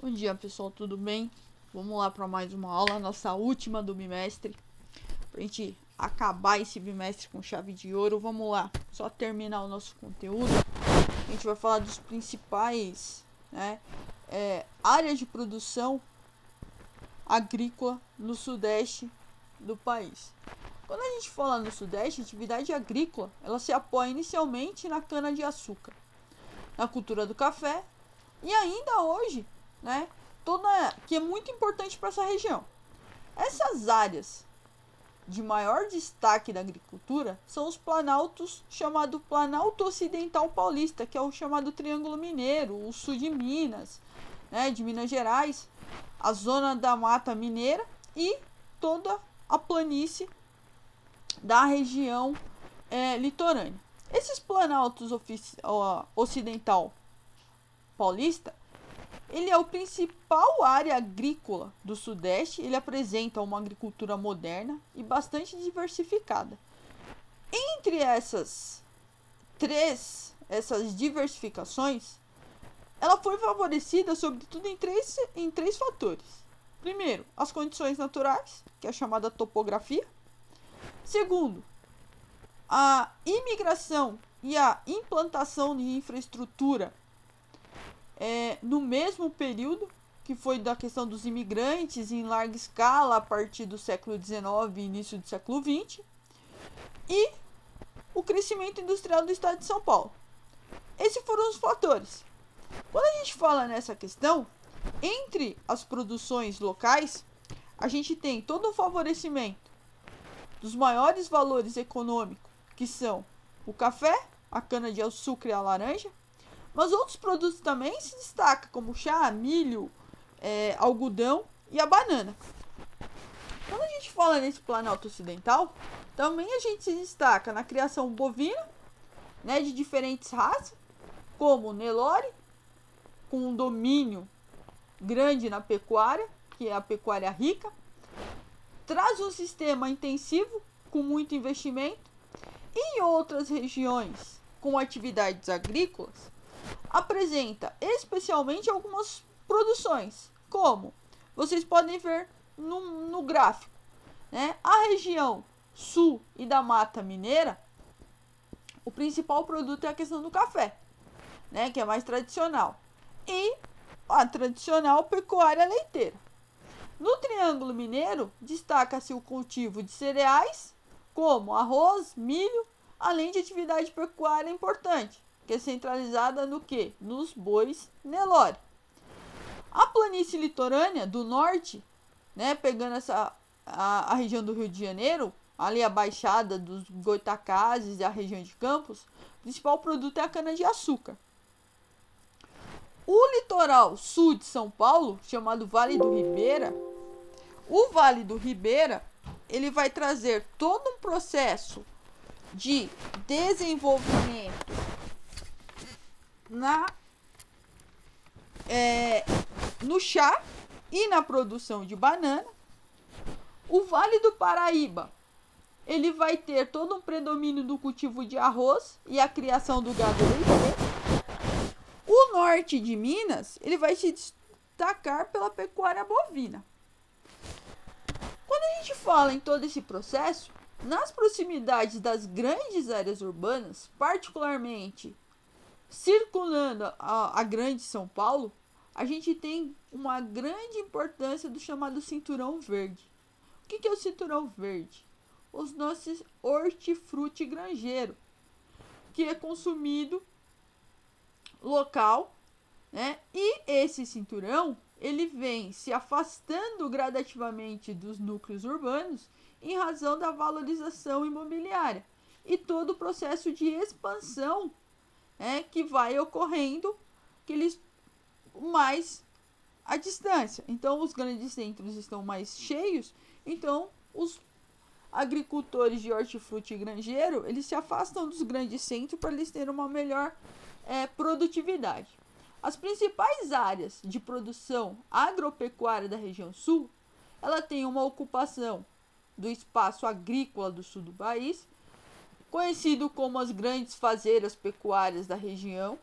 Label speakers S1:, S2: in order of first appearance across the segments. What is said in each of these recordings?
S1: Bom dia, pessoal, tudo bem? Vamos lá para mais uma aula, nossa última do bimestre. Pra gente acabar esse bimestre com chave de ouro. Vamos lá, só terminar o nosso conteúdo. A gente vai falar dos principais, áreas de produção agrícola no sudeste do país. Quando a gente fala no sudeste, a atividade agrícola, ela se apoia inicialmente na cana-de-açúcar, na cultura do café e ainda hoje, que é muito importante para essa região. Essas áreas de maior destaque da agricultura são os planaltos, chamado Planalto Ocidental Paulista, que é o chamado Triângulo Mineiro, o sul de Minas, de Minas Gerais, a zona da Mata Mineira e toda a planície da região litorânea. Esses planaltos ocidental paulista, ele é o principal área agrícola do Sudeste. Ele apresenta uma agricultura moderna e bastante diversificada. Entre essas diversificações, ela foi favorecida sobretudo em três fatores. Primeiro, as condições naturais, que é a chamada topografia. Segundo, a imigração e a implantação de infraestrutura no mesmo período, que foi da questão dos imigrantes em larga escala a partir do século XIX e início do século XX, e o crescimento industrial do estado de São Paulo. Esses foram os fatores. Quando a gente fala nessa questão, entre as produções locais, a gente tem todo um favorecimento dos maiores valores econômicos, que são o café, a cana-de-açúcar e a laranja, mas outros produtos também se destacam, como chá, milho, algodão e a banana. Quando a gente fala nesse Planalto Ocidental, também a gente se destaca na criação bovina, de diferentes raças, como o Nelore, com um domínio grande na pecuária, que é a pecuária rica, traz um sistema intensivo, com muito investimento, e em outras regiões com atividades agrícolas, apresenta especialmente algumas produções, como vocês podem ver no gráfico. A região sul e da Mata Mineira, o principal produto é a questão do café, que é mais tradicional, e a tradicional pecuária leiteira. No Triângulo Mineiro, destaca-se o cultivo de cereais, como arroz, milho, além de atividade pecuária importante, que é centralizada no quê? Nos bois Nelore. A planície litorânea do norte, pegando a região do Rio de Janeiro, ali a baixada dos Goitacazes e a região de Campos, o principal produto é a cana-de-açúcar. O litoral sul de São Paulo, chamado Vale do Ribeira, o Vale do Ribeira, ele vai trazer todo um processo de desenvolvimento no chá e na produção de banana. O Vale do Paraíba, ele vai ter todo um predomínio do cultivo de arroz e a criação do gado leiteiro. O norte de Minas, ele vai se destacar pela pecuária bovina. Quando a gente fala em todo esse processo, nas proximidades das grandes áreas urbanas, particularmente circulando a grande São Paulo, a gente tem uma grande importância do chamado cinturão verde. O que é o cinturão verde? Os nossos hortifruti granjeiro, que é consumido local, e esse cinturão, ele vem se afastando gradativamente dos núcleos urbanos em razão da valorização imobiliária e todo o processo de expansão que vai ocorrendo mais à distância. Então, os grandes centros estão mais cheios, então os agricultores de hortifruti granjeiro, eles se afastam dos grandes centros para eles terem uma melhor produtividade. As principais áreas de produção agropecuária da região sul, ela tem uma ocupação do espaço agrícola do sul do país, conhecido como as grandes fazeiras pecuárias da região,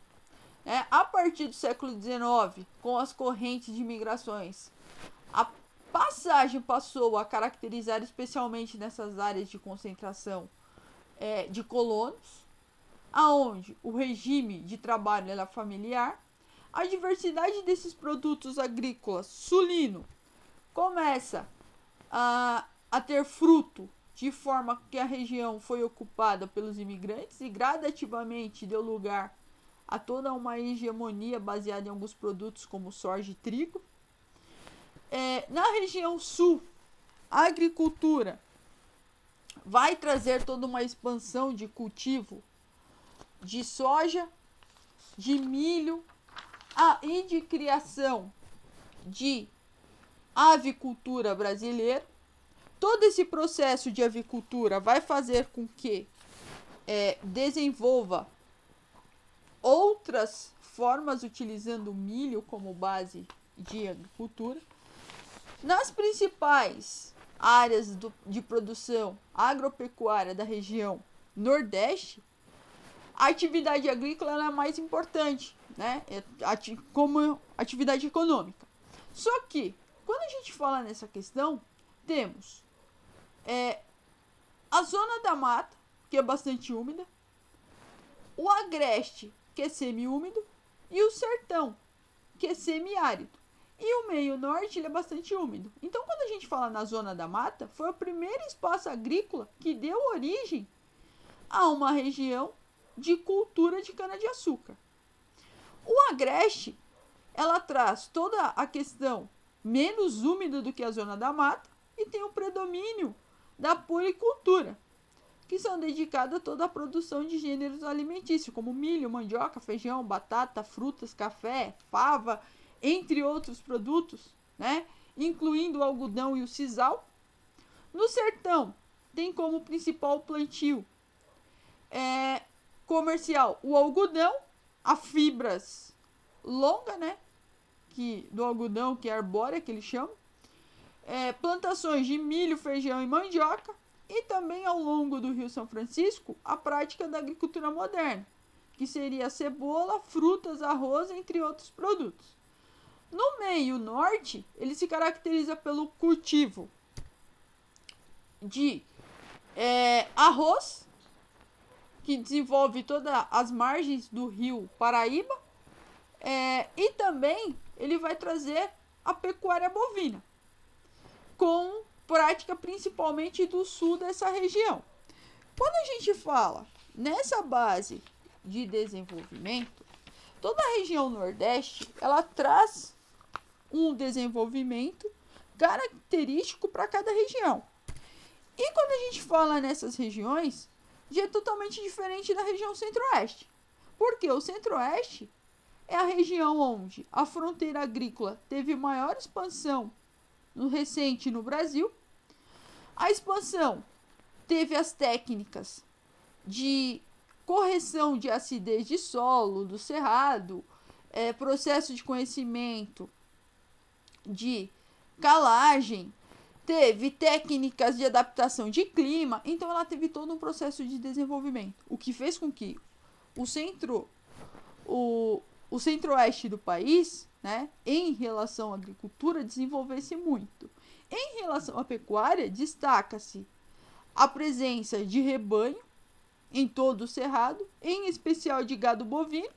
S1: A partir do século XIX, com as correntes de migrações, a passagem passou a caracterizar especialmente nessas áreas de concentração de colonos, aonde o regime de trabalho era familiar. A diversidade desses produtos agrícolas sulino começa a ter fruto de forma que a região foi ocupada pelos imigrantes e gradativamente deu lugar a toda uma hegemonia baseada em alguns produtos como soja e trigo. Na região sul, a agricultura vai trazer toda uma expansão de cultivo de soja, de milho e de criação de avicultura brasileira. Todo esse processo de avicultura vai fazer com que desenvolva outras formas utilizando o milho como base de agricultura. Nas principais áreas de produção agropecuária da região Nordeste, a atividade agrícola é mais importante, né? Como atividade econômica. Só que, quando a gente fala nessa questão, temos a zona da mata, que é bastante úmida, o agreste, que é semi-úmido, e o sertão, que é semiárido. E o meio norte ele é bastante úmido. Então, quando a gente fala na zona da mata, foi o primeiro espaço agrícola que deu origem a uma região de cultura de cana-de-açúcar. O agreste, ela traz toda a questão menos úmida do que a zona da mata e tem o predomínio da puericultura, que são dedicadas a toda a produção de gêneros alimentícios, como milho, mandioca, feijão, batata, frutas, café, fava, entre outros produtos, né? Incluindo o algodão e o sisal. No sertão, tem como principal plantio comercial o algodão, a fibras longa, né? Do algodão, que é arbórea, que eles chamam. Plantações de milho, feijão e mandioca. E também ao longo do Rio São Francisco, a prática da agricultura moderna, que seria cebola, frutas, arroz, entre outros produtos. No meio norte, ele se caracteriza pelo cultivo de arroz, que desenvolve todas as margens do rio Paraíba, e também ele vai trazer a pecuária bovina, com prática principalmente do sul dessa região. Quando a gente fala nessa base de desenvolvimento, toda a região Nordeste, ela traz um desenvolvimento característico para cada região. E quando a gente fala nessas regiões, já é totalmente diferente da região Centro-Oeste. Porque o Centro-Oeste é a região onde a fronteira agrícola teve maior expansão recente no Brasil. A expansão teve as técnicas de correção de acidez de solo, do cerrado, processo de conhecimento de calagem, teve técnicas de adaptação de clima, então ela teve todo um processo de desenvolvimento, o que fez com que o centro-oeste do país, né, em relação à agricultura, desenvolvesse muito. Em relação à pecuária, destaca-se a presença de rebanho em todo o cerrado, em especial de gado bovino,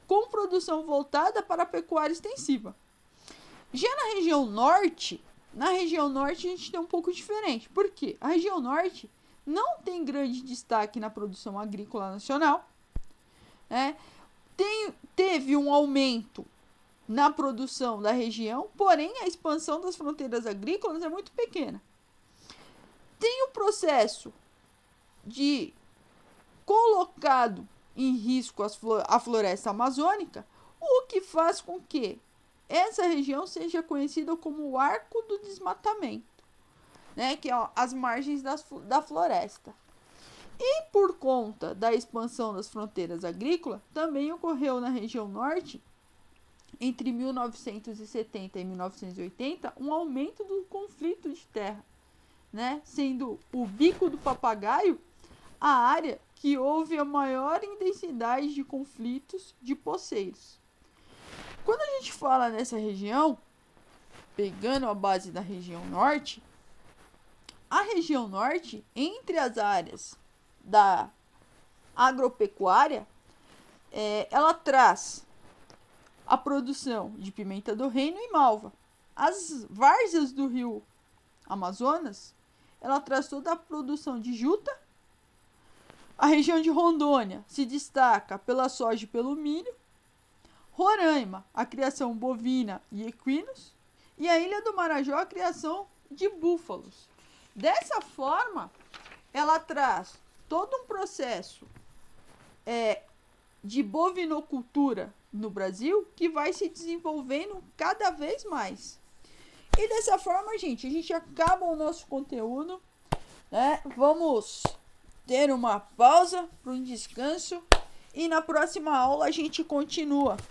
S1: com produção voltada para a pecuária extensiva. Já na região norte a gente tem um pouco diferente. Por quê? A região norte não tem grande destaque na produção agrícola nacional, né? Teve um aumento na produção da região, porém a expansão das fronteiras agrícolas é muito pequena. Tem o processo de colocado em risco a floresta amazônica, o que faz com que essa região seja conhecida como o Arco do Desmatamento, né, que é as margens da floresta. E por conta da expansão das fronteiras agrícolas, também ocorreu na região norte, entre 1970 e 1980, um aumento do conflito de terra, né, sendo o Bico do Papagaio a área que houve a maior intensidade de conflitos de poceiros. Quando a gente fala nessa região, pegando a base da região norte, a região norte, entre as áreas da agropecuária, ela traz a produção de pimenta do reino e malva. As várzeas do rio Amazonas, ela traz toda a produção de juta. A região de Rondônia se destaca pela soja e pelo milho. Roraima, a criação bovina e equinos. E a Ilha do Marajó, a criação de búfalos. Dessa forma, ela traz todo um processo de bovinocultura no Brasil que vai se desenvolvendo cada vez mais. E dessa forma, a gente acaba o nosso conteúdo, né? Vamos ter uma pausa para um descanso e na próxima aula a gente continua.